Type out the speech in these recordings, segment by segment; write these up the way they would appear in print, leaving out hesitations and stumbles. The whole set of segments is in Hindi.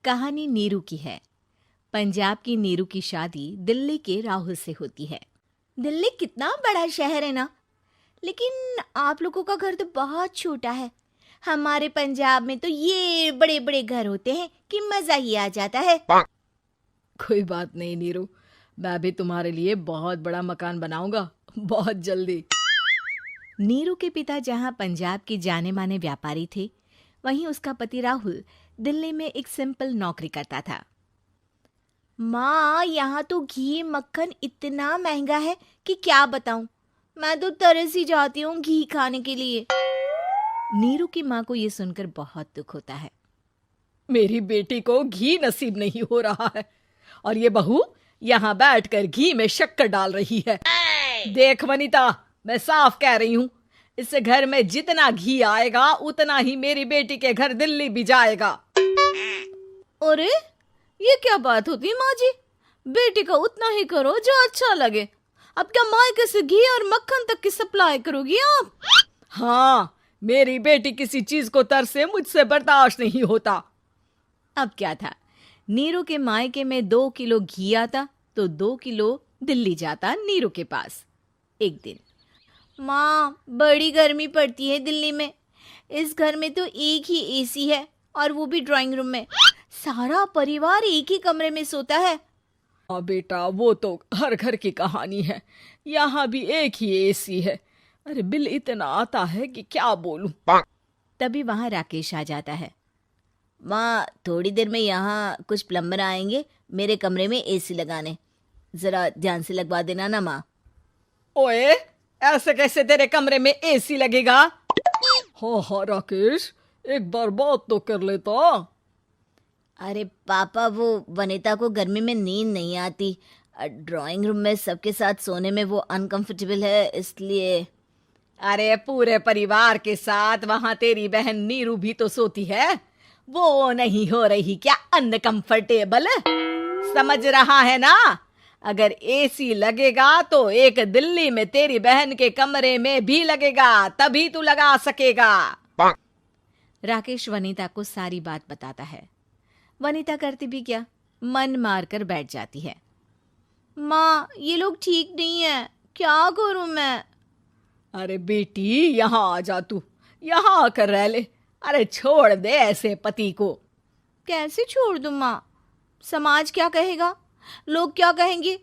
कहानी नीरू की है। पंजाब की नीरू की शादी दिल्ली के राहुल से होती है। दिल्ली कितना बड़ा शहर है ना, लेकिन आप लोगों का घर तो बहुत छोटा है। हमारे पंजाब में तो ये बड़े बड़े घर होते हैं कि मजा ही आ जाता है। कोई बात नहीं नीरू, मैं भी तुम्हारे लिए बहुत बड़ा मकान बनाऊंगा बहुत जल्दी। नीरू के पिता जहाँ पंजाब के जाने माने व्यापारी थे, वहीं उसका पति राहुल दिल्ली में एक सिंपल नौकरी करता था। माँ, यहाँ तो घी मक्खन इतना महंगा है कि क्या बताऊं। मैं तो तरस ही जाती हूँ घी खाने के लिए। नीरू की माँ को ये सुनकर बहुत दुख होता है। मेरी बेटी को घी नसीब नहीं हो रहा है और ये बहू यहाँ बैठकर घी में शक्कर डाल रही है। देख वनिता, मैं साफ कह रही हूँ, इस घर में जितना घी आएगा उतना ही मेरी बेटी के घर दिल्ली भी जाएगा। अरे ये क्या बात होती है माँ जी? बेटी का उतना ही करो जो अच्छा लगे। अब क्या मायके से घी और मक्खन तक की सप्लाई करोगी आप? हाँ, मेरी बेटी किसी चीज को तरसे मुझसे बर्दाश्त नहीं होता। अब क्या था, नीरू के मायके में 2 किलो घी आता तो 2 किलो दिल्ली जाता नीरू के पास। एक दिन, माँ बड़ी गर्मी पड़ती है दिल्ली में। इस घर में तो एक ही एसी है और वो भी ड्राइंग रूम में। सारा परिवार एक ही कमरे में सोता है। हाँ बेटा, वो तो हर घर की कहानी है। यहाँ भी एक ही एसी है। अरे बिल इतना आता है कि क्या बोलूं। तभी वहां राकेश आ जाता है। माँ, थोड़ी देर में यहाँ कुछ प्लम्बर आएंगे मेरे कमरे में एसी लगाने। जरा ध्यान से लगवा देना ना माँ। ओए, ऐसे कैसे तेरे कमरे में एसी लगेगा? हाँ राकेश, एक बार बात तो कर लेता। अरे पापा, वो वनिता को गर्मी में नींद नहीं आती। ड्राइंग रूम में सबके साथ सोने में वो अनकंफर्टेबल है, इसलिए। अरे पूरे परिवार के साथ वहां तेरी बहन नीरू भी तो सोती है। वो नहीं हो रही क्या अनकंफर्टेबल? समझ रहा है ना? अगर एसी लगेगा तो एक दिल्ली में तेरी बहन के कमरे में भी लगेगा, तभी तू लगा सकेगा। राकेश वनिता को सारी बात बताता है। वनिता करती भी क्या, मन मार कर बैठ जाती है। माँ, ये लोग ठीक नहीं है, क्या करूं मैं? अरे बेटी, यहाँ आ जा, तू यहाँ आकर रह ले। अरे छोड़ दे ऐसे पति को। कैसे छोड़ दूं माँ? समाज क्या कहेगा, लोग क्या कहेंगे?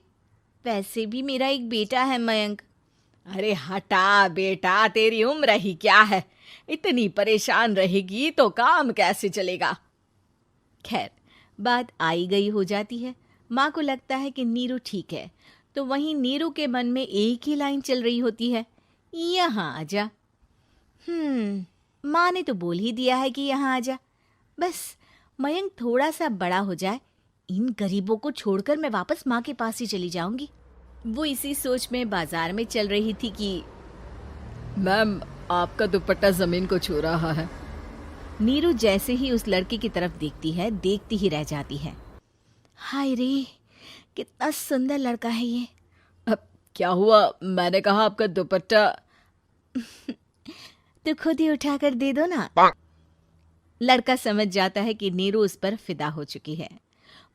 वैसे भी मेरा एक बेटा है मयंक। अरे हटा बेटा, तेरी उम्र ही क्या है? इतनी परेशान रहेगी तो काम कैसे चलेगा? खैर, बात आई गई हो जाती है। माँ को लगता है कि नीरू ठीक है, तो वहीं नीरू के मन में एक ही लाइन चल रही होती है, यहाँ आजा। माँ ने तो बोल ही दिया है कि यहाँ आजा। बस मयंक थोड़ा सा बड़ा हो जाए, इन गरीबों को छोड़कर मैं वापस माँ के पास ही चली जाऊंगी। वो इसी सोच में बाजार में चल रही थी कि मैम, आपका दुपट्टा जमीन को छू रहा है। नीरू जैसे ही उस लड़के की तरफ देखती है, देखती ही रह जाती है। हाय रे, कितना सुंदर लड़का है ये। अब क्या हुआ? मैंने कहा आपका दुपट्टा। तो खुद ही उठाकर दे दो ना। लड़का समझ जाता है कि नीरू उस पर फिदा हो चुकी है।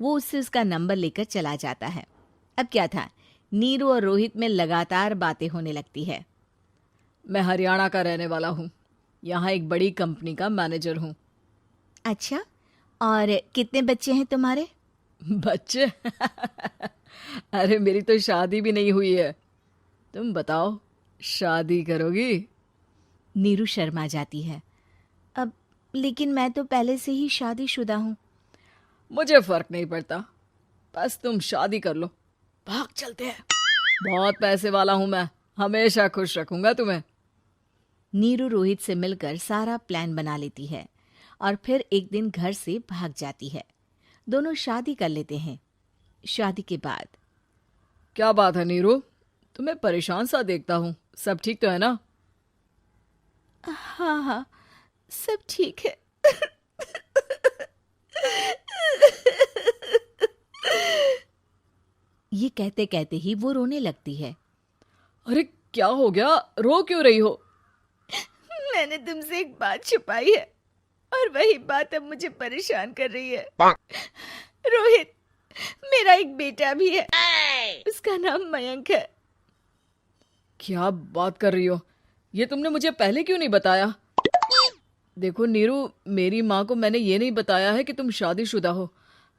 वो उससे उसका नंबर लेकर चला जाता है। अब क्या था, नीरू और रोहित में लगातार बातें होने लगती है। मैं हरियाणा का रहने वाला हूँ, यहाँ एक बड़ी कंपनी का मैनेजर हूँ। अच्छा, और कितने बच्चे हैं तुम्हारे? बच्चे? अरे मेरी तो शादी भी नहीं हुई है। तुम बताओ, शादी करोगी? नीरू शर्मा जाती है। अब लेकिन मैं तो पहले से ही शादीशुदा हूँ। मुझे फर्क नहीं पड़ता, बस तुम शादी कर लो। भाग चलते हैं, बहुत पैसे वाला हूँ मैं, हमेशा खुश रखूंगा तुम्हें। नीरू रोहित से मिलकर सारा प्लान बना लेती है और फिर एक दिन घर से भाग जाती है। दोनों शादी कर लेते हैं। शादी के बाद, क्या बात है नीरू, तुम्हें परेशान सा देखता हूँ, सब ठीक तो है ना? हाँ हाँ, सब ठीक है। ये कहते कहते ही वो रोने लगती है। अरे क्या हो गया, रो क्यों रही हो? मैंने तुमसे एक बात छुपाई है। और वही बात अब मुझे परेशान कर रही है। रोहित, मेरा एक बेटा भी है, उसका नाम मयंक है। क्या बात कर रही हो? ये तुमने मुझे पहले क्यों नहीं बताया? देखो नीरू, मेरी माँ को मैंने ये नहीं बताया है कि तुम शादीशुदा हो।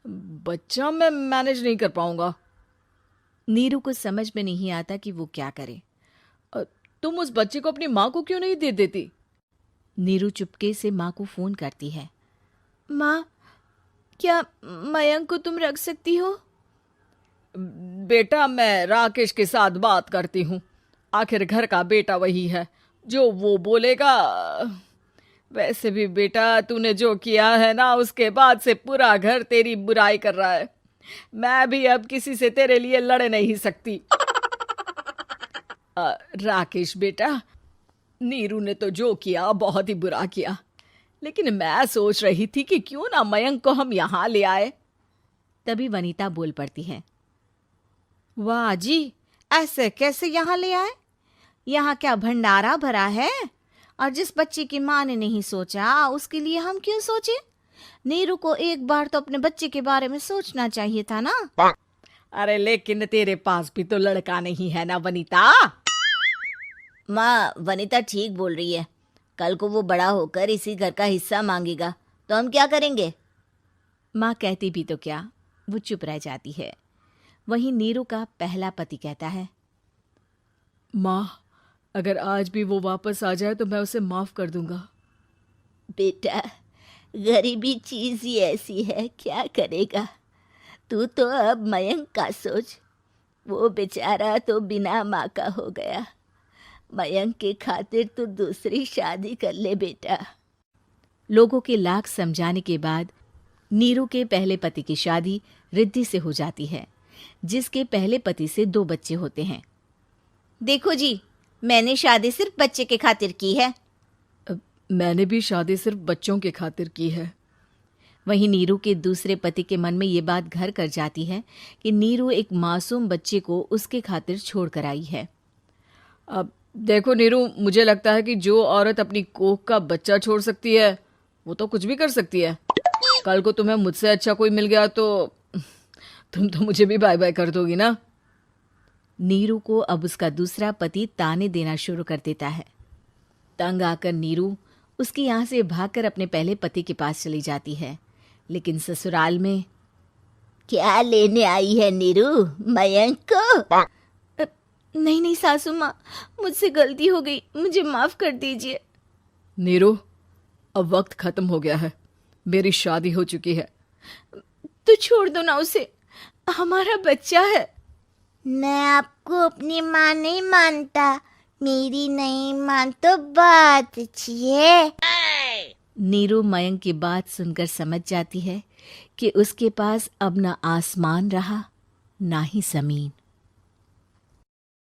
बच्चा मैं मैनेज नहीं कर पाऊंगा। नीरू को समझ में नहीं आता कि वो क्या करे। तुम उस बच्चे को अपनी माँ को क्यों नहीं दे देती? नीरू चुपके से माँ को फोन करती है। माँ, क्या मयंक को तुम रख सकती हो? बेटा, मैं राकेश के साथ बात करती हूँ। आखिर घर का बेटा वही है, जो वो बोलेगा। वैसे भी बेटा, तूने जो किया है ना, उसके बाद से पूरा घर तेरी बुराई कर रहा है। मैं भी अब किसी से तेरे लिए लड़ नहीं सकती। राकेश बेटा, नीरू ने तो जो किया बहुत ही बुरा किया, लेकिन मैं सोच रही थी कि क्यों ना मयंक को हम यहाँ ले आए। तभी वनीता बोल पड़ती है। वाह जी, ऐसे कैसे यहाँ ले आए? यहाँ क्या भंडारा भरा है? और जिस बच्चे की माँ ने नहीं सोचा, उसके लिए हम क्यों सोचे? नीरू को एक बार तो अपने बच्चे के बारे में सोचना चाहिए था ना। अरे लेकिन तेरे पास भी तो लड़का नहीं है ना वनीता। माँ, वनीता ठीक बोल रही है। कल को वो बड़ा होकर इसी घर का हिस्सा मांगेगा तो हम क्या करेंगे? माँ कहती भी तो क्या, वो चुप रह जाती है। वहीं नीरू का पहला पति कहता है। माँ, अगर आज भी वो वापस आ जाए तो मैं उसे माफ कर दूंगा। बेटा, गरीबी चीज ही ऐसी है, क्या करेगा? तू तो अब मयंक का सोच। वो बेचारा तो बिना माँ का हो गया। मयंक के खातिर तू दूसरी शादी कर ले बेटा। लोगों के लाख समझाने के बाद नीरू के पहले पति की शादी रिद्धि से हो जाती है, जिसके पहले पति से 2 बच्चे होते हैं। देखो जी, मैंने शादी सिर्फ बच्चे के खातिर की है। मैंने भी शादी सिर्फ बच्चों के खातिर की है। वहीं नीरू के दूसरे पति के मन में ये बात घर कर जाती है कि नीरू एक मासूम बच्चे को उसके खातिर छोड़ कर आई है। अब देखो नीरू, मुझे लगता है कि जो औरत अपनी कोख का बच्चा छोड़ सकती है, वो तो कुछ भी कर सकती है। कल को तुम्हें मुझसे अच्छा कोई मिल गया तो तुम तो मुझे भी बाय बाय कर दोगी ना। नीरू को अब उसका दूसरा पति ताने देना शुरू कर देता है। तंग आकर नीरू उसके यहाँ से भागकर अपने पहले पति के पास चली जाती है, लेकिन ससुराल में क्या लेने आई है नीरू, मयंक को? नहीं नहीं सासू माँ, मुझसे गलती हो गई, मुझे माफ कर दीजिए। नीरू, अब वक्त खत्म हो गया है, मेरी शादी हो चुकी है। तो छोड़ दो ना उसे, हमारा बच्चा है। मैं आपको अपनी माँ नहीं मानता, मेरी नहीं मान तो बात अच्छी है। नीरू मयंक की बात सुनकर समझ जाती है कि उसके पास अब ना आसमान रहा ना ही जमीन।